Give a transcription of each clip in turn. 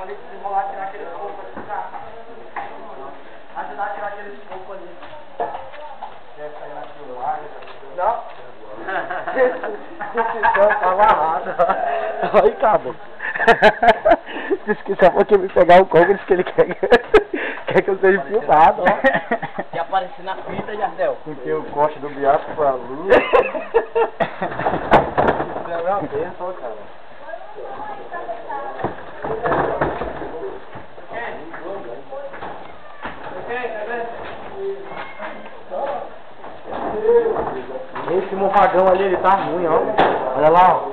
quando ele desenrolar, tirar aqueles cocos ali, tá? Ajudar a tirar aqueles cocos ali. Quer sair na filmagem? Não? Não, tá amarrado. Aí, cabo. Disse que só porque me pegar o coco, disse que ele quer que eu seja filmado, ó. E aparecer na fita, Jardel. Porque o corte do biaco foi a luz. Isso é uma bênção, cara. Esse mofagão ali, ele tá ruim, ó. Olha lá, ó.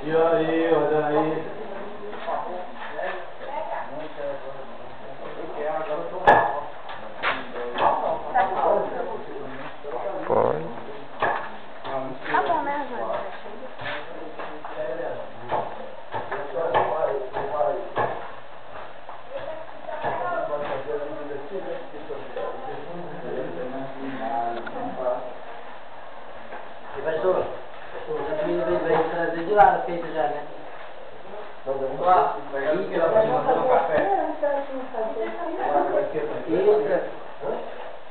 E aí, olha aí. Pode. Tá bom, né, Júlia? Professor, a comida veio trazer de lá, feita já, né? Lá, aí, ela vai mandar um café. Eita.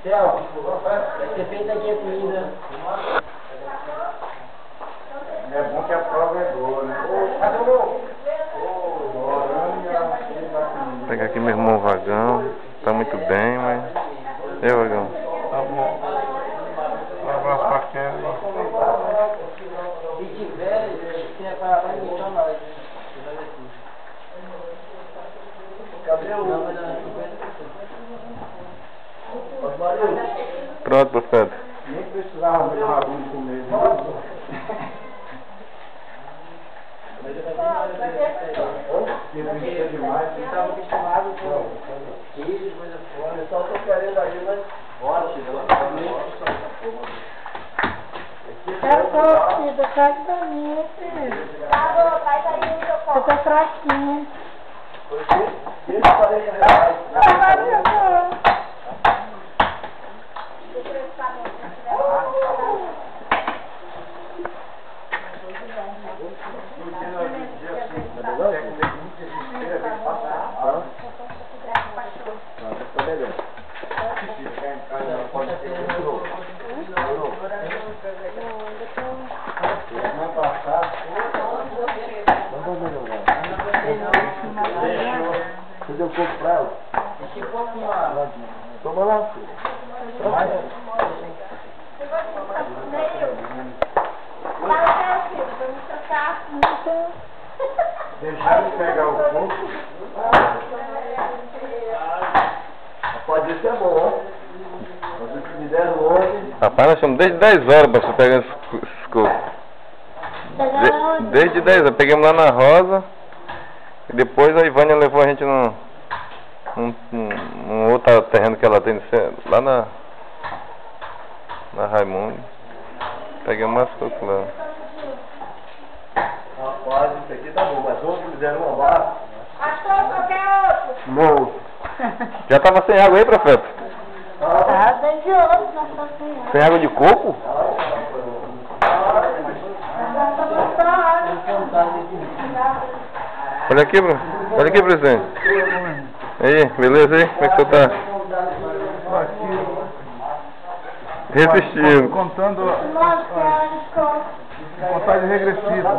Céu, vai ser feita aqui a comida. É bom que a prova é boa, né? Cadê o meu? Vou pegar aqui meu irmão Vagão. Tá muito bem, mas... E aí, Vagão? Tá bom. Um abraço pra Kelly. Se tiver, tem a parar pra mim, chama ela. Cadê o... Pronto, profeta. Nem precisava ver o rabinho de comer. Se não encher demais, Ele estava acostumado com queijo, coisa fora. Eu só tô querendo aí, mas... Ótimo, Quero torcida, pode dormir, filho. Tá bom, faz aí o seu copo. Eu tô fraquinha. Você deu pouco pra ela? Deixa um pouquinho lá. Toma lá, filho. Mais? Deixar ele pegar o pouco. Pode ser bom, ó. Vocês me deram hoje. Rapaz, nós estamos desde 10 horas pra você pegar esses cocos. Desde 10 horas. Pegamos lá na Rosa. E depois a Ivânia levou a gente num outro terreno que ela tem lá na Raimundo. Pegamos mais cocos lá. Rapaz, isso aqui tá bom, mas outros fizeram uma barra. Achou qualquer outro? Não. Já tava sem água aí, profeta? Ah, tem de outro, nós estamos sem água. Sem água de coco? Olha aqui, Bruno. Olha aqui, presidente. E aí, beleza aí? Como é que você tá? Resistindo. Contando contagem regressiva.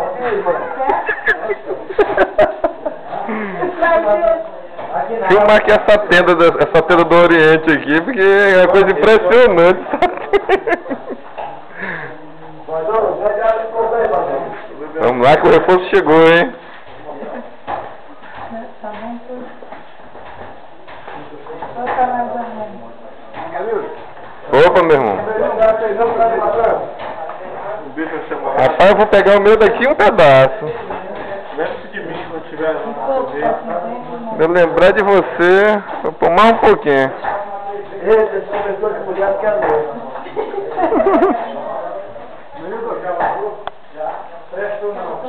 Filmar aqui essa tenda do Oriente aqui, porque é uma coisa impressionante. Vamos lá que o reforço chegou, hein? Opa, meu irmão. Rapaz, eu vou pegar o meu daqui um pedaço. Lembre-se de mim quando tiver Eu lembrar de você, vou pôr mais um pouquinho. esse professor de mulher quer ver.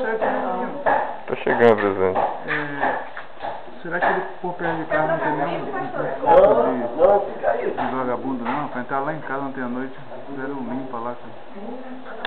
certinho. Tô chegando, presidente. Será que ele por perto de casa não tem nenhum ponto de vagabundo não? Pra entrar lá em casa ontem à noite, fizeram limpa lá, cara.